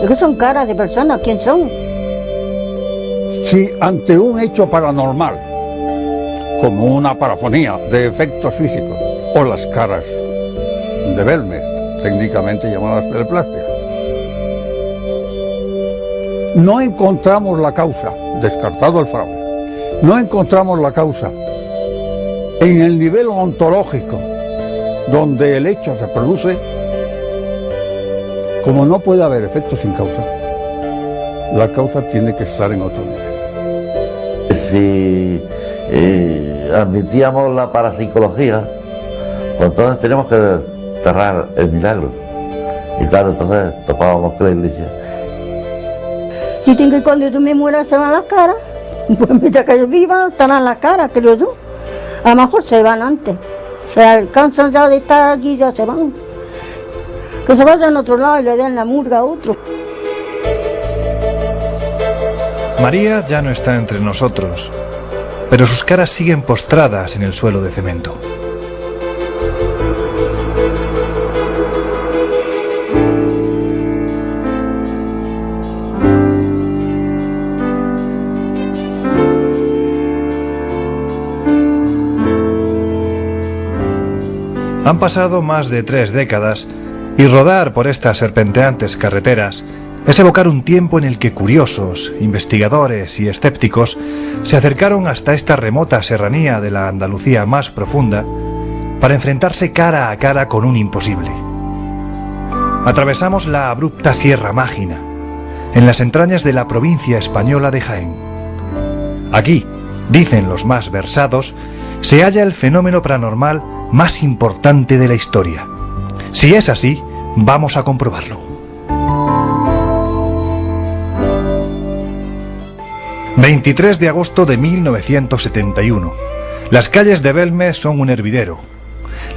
Es que son caras de personas, ¿quién son? Si ante un hecho paranormal, como una parafonía de efectos físicos, o las caras de Belmez, técnicamente llamadas periplastias, no encontramos la causa, descartado el fraude, no encontramos la causa en el nivel ontológico donde el hecho se produce, como no puede haber efecto sin causa, la causa tiene que estar en otro nivel. Si admitíamos la parapsicología, pues entonces tenemos que desterrar el milagro. Y claro, entonces topábamos con la iglesia. Dicen que cuando tú me mueras se van las caras, pues mientras que yo viva estarán las caras, creo yo. A lo mejor se van antes, se alcanzan ya de estar aquí y ya se van. Que se vayan a otro lado y le den la murga a otro. María ya no está entre nosotros, pero sus caras siguen postradas en el suelo de cemento. Han pasado más de 3 décadas y rodar por estas serpenteantes carreteras es evocar un tiempo en el que curiosos, investigadores y escépticos se acercaron hasta esta remota serranía de la Andalucía más profunda para enfrentarse cara a cara con un imposible. Atravesamos la abrupta Sierra Mágina, en las entrañas de la provincia española de Jaén. Aquí, dicen los más versados, se halla el fenómeno paranormal más importante de la historia. Si es así, vamos a comprobarlo. 23 de agosto de 1971. Las calles de Belmez son un hervidero.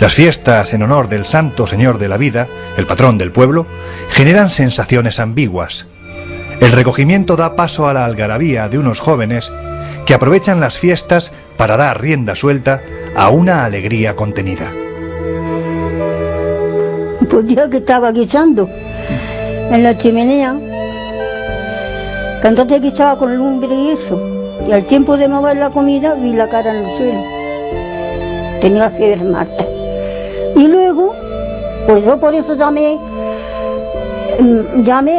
Las fiestas en honor del Santo Señor de la Vida, el patrón del pueblo, generan sensaciones ambiguas. El recogimiento da paso a la algarabía de unos jóvenes que aprovechan las fiestas para dar rienda suelta a una alegría contenida. Pues yo que estaba guisando en la chimenea, que entonces guisaba con lumbre y eso, y al tiempo de mover la comida vi la cara en el suelo. Tenía fiebre Marta. Y luego, pues yo por eso llamé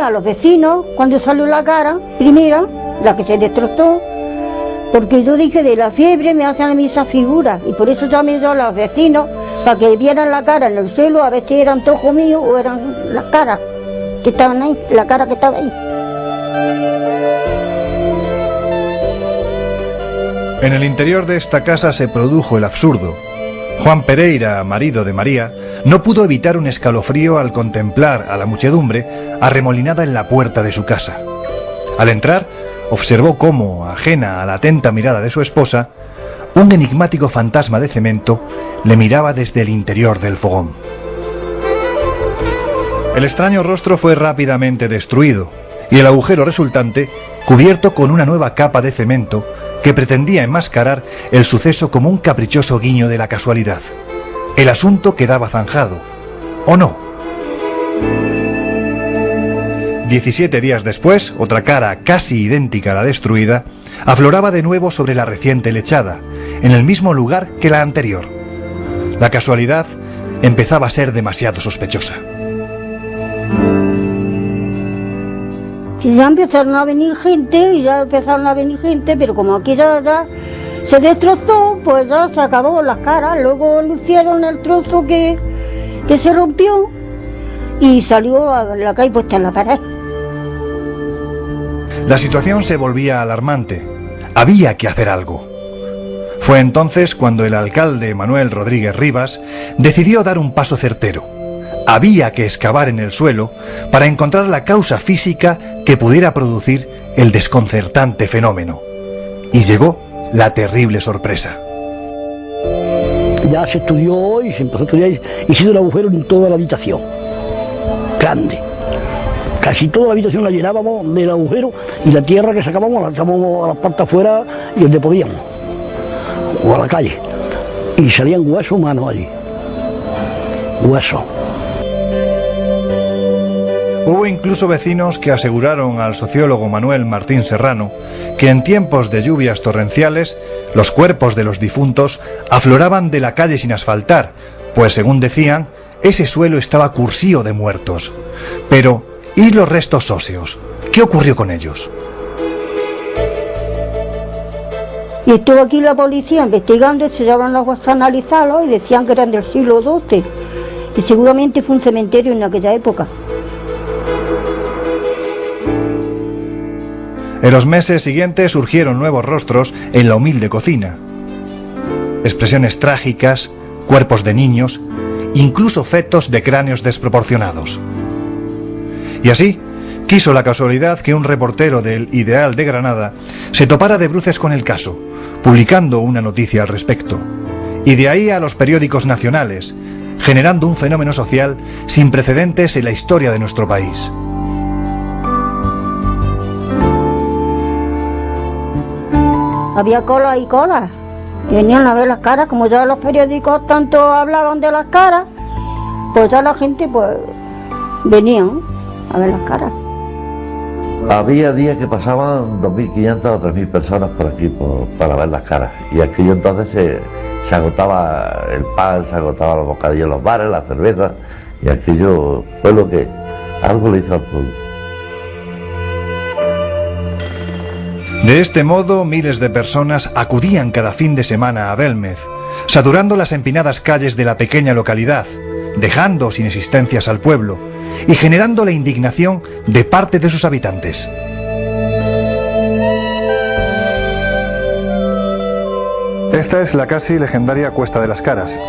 a los vecinos cuando salió la cara, primera, la que se destrozó, porque yo dije de la fiebre me hacen a mí esas figuras, y por eso llamé yo a los vecinos para que vieran la cara en el suelo, a ver si era antojo mío o eran las caras que estaban ahí, la cara que estaba ahí. En el interior de esta casa se produjo el absurdo. Juan Pereira, marido de María, no pudo evitar un escalofrío al contemplar a la muchedumbre arremolinada en la puerta de su casa. Al entrar, observó cómo, ajena a la atenta mirada de su esposa, un enigmático fantasma de cemento le miraba desde el interior del fogón. El extraño rostro fue rápidamente destruido y el agujero resultante cubierto con una nueva capa de cemento que pretendía enmascarar el suceso como un caprichoso guiño de la casualidad. El asunto quedaba zanjado, ¿o no? 17 días después, otra cara casi idéntica a la destruida afloraba de nuevo sobre la reciente lechada, en el mismo lugar que la anterior. La casualidad empezaba a ser demasiado sospechosa. Y ya empezaron a venir gente, pero como aquí ya se destrozó, pues ya se acabó las caras. Luego lucieron el trozo que se rompió y salió a la calle puesta en la pared. La situación se volvía alarmante. Había que hacer algo. Fue entonces cuando el alcalde Manuel Rodríguez Rivas decidió dar un paso certero. Había que excavar en el suelo para encontrar la causa física que pudiera producir el desconcertante fenómeno. Y llegó la terrible sorpresa. Ya se estudió y se empezó a estudiar y se hizo un agujero en toda la habitación. Grande. Casi toda la habitación la llenábamos del agujero y la tierra que sacábamos la echábamos a las partes afuera y donde podíamos. O a la calle. Y salían huesos humanos allí. Huesos. Hubo incluso vecinos que aseguraron al sociólogo Manuel Martín Serrano que en tiempos de lluvias torrenciales los cuerpos de los difuntos afloraban de la calle sin asfaltar, pues según decían, ese suelo estaba cursío de muertos. Pero, ¿y los restos óseos? ¿Qué ocurrió con ellos? Y estuvo aquí la policía investigando, se llevaron los huesos a analizarlos y decían que eran del siglo XII, que seguramente fue un cementerio en aquella época. En los meses siguientes surgieron nuevos rostros en la humilde cocina. Expresiones trágicas, cuerpos de niños, incluso fetos de cráneos desproporcionados. Y así, quiso la casualidad que un reportero del Ideal de Granada se topara de bruces con el caso, publicando una noticia al respecto. Y de ahí a los periódicos nacionales, generando un fenómeno social sin precedentes en la historia de nuestro país. Había cola y cola. Y venían a ver las caras, como ya los periódicos tanto hablaban de las caras, pues ya la gente pues venían a ver las caras. Había días que pasaban 2.500 o 3.000 personas por aquí para ver las caras. Y aquello entonces se agotaba el pan, se agotaba los bocadillos en los bares, la cerveza. Y aquello fue lo que algo le hizo al pueblo. De este modo, miles de personas acudían cada fin de semana a Belmez, saturando las empinadas calles de la pequeña localidad, dejando sin existencias al pueblo y generando la indignación de parte de sus habitantes. Esta es la casi legendaria Cuesta de las Caras.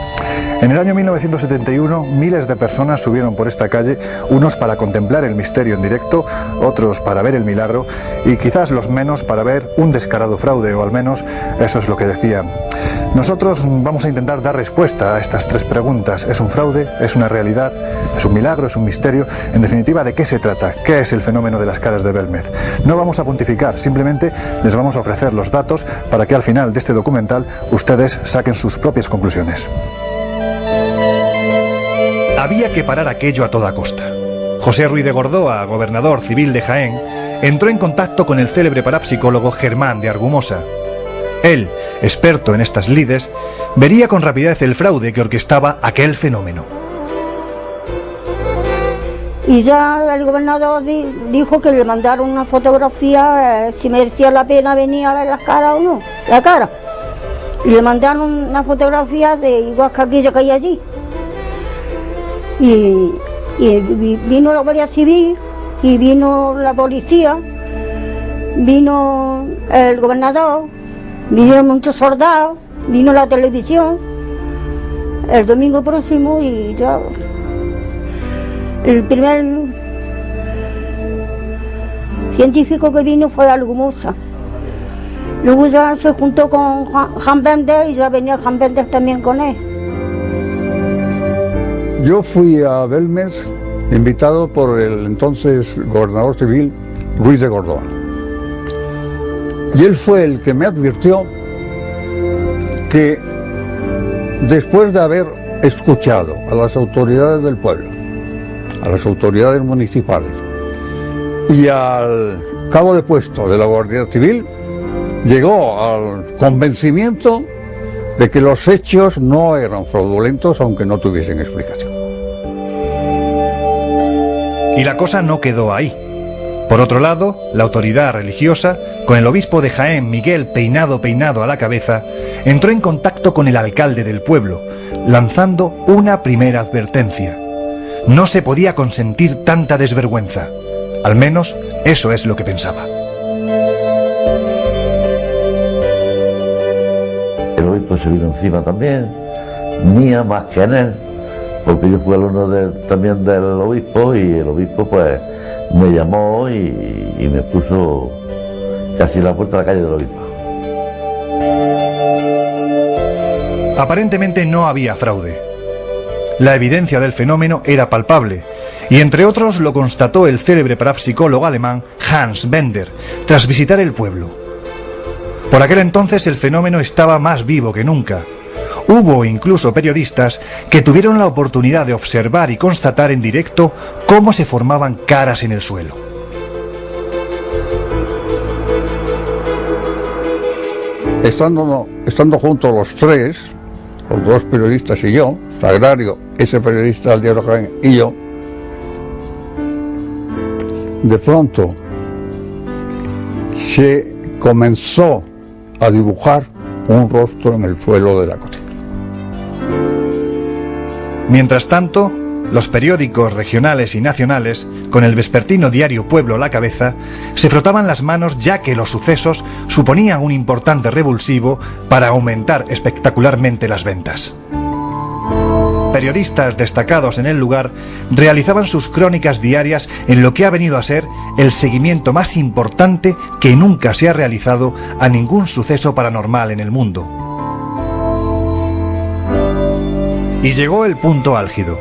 En el año 1971, miles de personas subieron por esta calle, unos para contemplar el misterio en directo, otros para ver el milagro y quizás los menos para ver un descarado fraude, o al menos eso es lo que decían. Nosotros vamos a intentar dar respuesta a estas tres preguntas. ¿Es un fraude? ¿Es una realidad? ¿Es un milagro? ¿Es un misterio? En definitiva, ¿de qué se trata? ¿Qué es el fenómeno de las caras de Belmez? No vamos a pontificar, simplemente les vamos a ofrecer los datos para que al final de este documental ustedes saquen sus propias conclusiones. Había que parar aquello a toda costa. José Ruiz de Gordoa, gobernador civil de Jaén, entró en contacto con el célebre parapsicólogo Germán de Argumosa. Él, experto en estas lides, vería con rapidez el fraude que orquestaba aquel fenómeno. Y ya el gobernador dijo que le mandaron una fotografía, si merecía la pena venir a ver las caras o no, la cara. Y le mandaron una fotografía de igual que aquella que hay allí. Y vino la Guardia Civil, y vino la policía, vino el gobernador, vinieron muchos soldados, vino la televisión el domingo próximo y ya el primer científico que vino fue Argumosa. Luego ya se juntó con Jan Bender y ya venía Jan Bender también con él. Yo fui a Belmez invitado por el entonces gobernador civil Ruiz de Gordoa. Y él fue el que me advirtió que después de haber escuchado a las autoridades del pueblo, a las autoridades municipales y al cabo de puesto de la Guardia Civil, llegó al convencimiento de que los hechos no eran fraudulentos aunque no tuviesen explicación. Y la cosa no quedó ahí. Por otro lado, la autoridad religiosa, con el obispo de Jaén, Miguel Peinado a la cabeza, entró en contacto con el alcalde del pueblo, lanzando una primera advertencia. No se podía consentir tanta desvergüenza. Al menos, eso es lo que pensaba. El obispo se vino encima también, mía más que en él, porque yo fui alumno también del obispo y el obispo pues me llamó y me puso casi en la puerta de la calle del obispo. Aparentemente no había fraude. La evidencia del fenómeno era palpable, y entre otros lo constató el célebre parapsicólogo alemán Hans Bender, tras visitar el pueblo. Por aquel entonces el fenómeno estaba más vivo que nunca. Hubo incluso periodistas que tuvieron la oportunidad de observar y constatar en directo cómo se formaban caras en el suelo. Estando juntos los tres, los dos periodistas y yo, Sagrario, ese periodista del diario Jaén y yo, de pronto se comenzó a dibujar un rostro en el suelo de la cocina. Mientras tanto, los periódicos regionales y nacionales, con el vespertino diario Pueblo a la cabeza, se frotaban las manos ya que los sucesos suponían un importante revulsivo para aumentar espectacularmente las ventas. Periodistas destacados en el lugar realizaban sus crónicas diarias en lo que ha venido a ser el seguimiento más importante que nunca se ha realizado a ningún suceso paranormal en el mundo. Y llegó el punto álgido.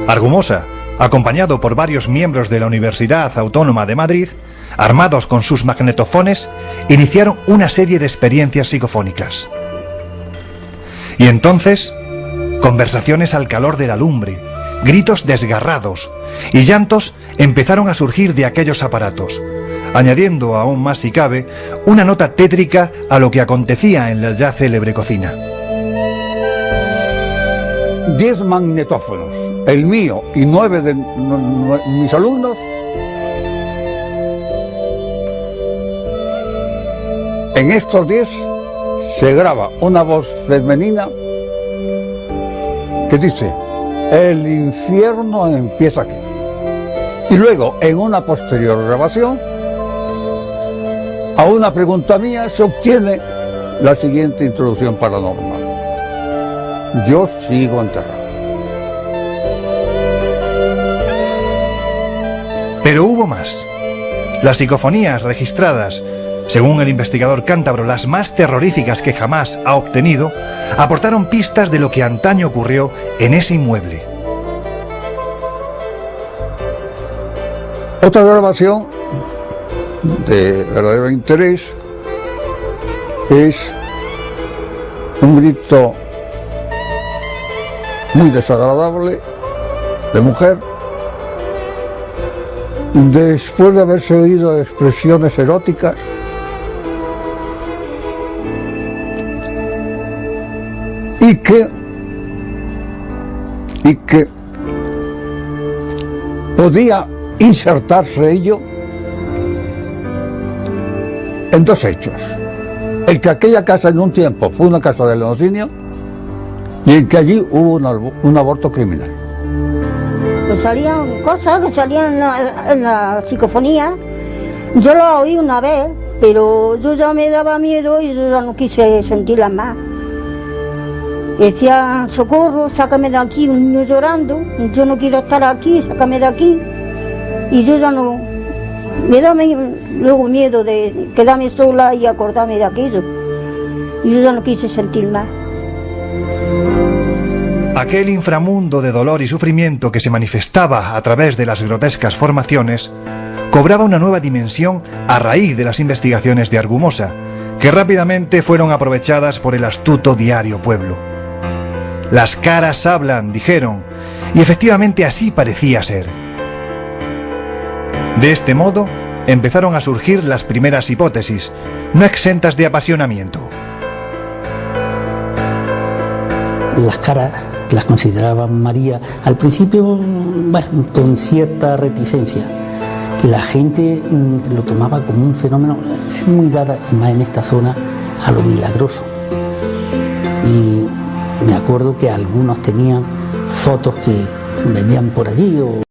Argumosa, acompañado por varios miembros de la Universidad Autónoma de Madrid, armados con sus magnetofones, iniciaron una serie de experiencias psicofónicas. Y entonces, conversaciones al calor de la lumbre, gritos desgarrados y llantos empezaron a surgir de aquellos aparatos, añadiendo aún más si cabe una nota tétrica a lo que acontecía en la ya célebre cocina. 10 magnetófonos, el mío y 9 de mis alumnos, en estos 10 se graba una voz femenina que dice: el infierno empieza aquí. Y luego, en una posterior grabación, a una pregunta mía se obtiene la siguiente introducción paranormal: yo sigo enterrado. Pero hubo más. Las psicofonías registradas, según el investigador cántabro, las más terroríficas que jamás ha obtenido, aportaron pistas de lo que antaño ocurrió en ese inmueble. Otra grabación de verdadero interés es un grito muy desagradable de mujer después de haberse oído expresiones eróticas y que podía insertarse ello en dos hechos: el que aquella casa en un tiempo fue una casa de lenocinio y en que allí hubo un aborto criminal. Pues salían cosas que salían en la psicofonía. Yo lo oí una vez, pero yo ya me daba miedo y yo ya no quise sentirlas más. Decía: socorro, sácame de aquí, un niño llorando, yo no quiero estar aquí, sácame de aquí. Y yo ya no, me daba luego miedo de quedarme sola y acordarme de aquello. Y yo ya no quise sentir más. Aquel inframundo de dolor y sufrimiento que se manifestaba a través de las grotescas formaciones cobraba una nueva dimensión a raíz de las investigaciones de Argumosa, que rápidamente fueron aprovechadas por el astuto diario Pueblo. Las caras hablan, dijeron, y efectivamente así parecía ser. De este modo empezaron a surgir las primeras hipótesis, no exentas de apasionamiento. Las caras las consideraba María al principio, bueno, con cierta reticencia. La gente lo tomaba como un fenómeno muy dada, y más en esta zona, a lo milagroso. Y me acuerdo que algunos tenían fotos que vendían por allí, o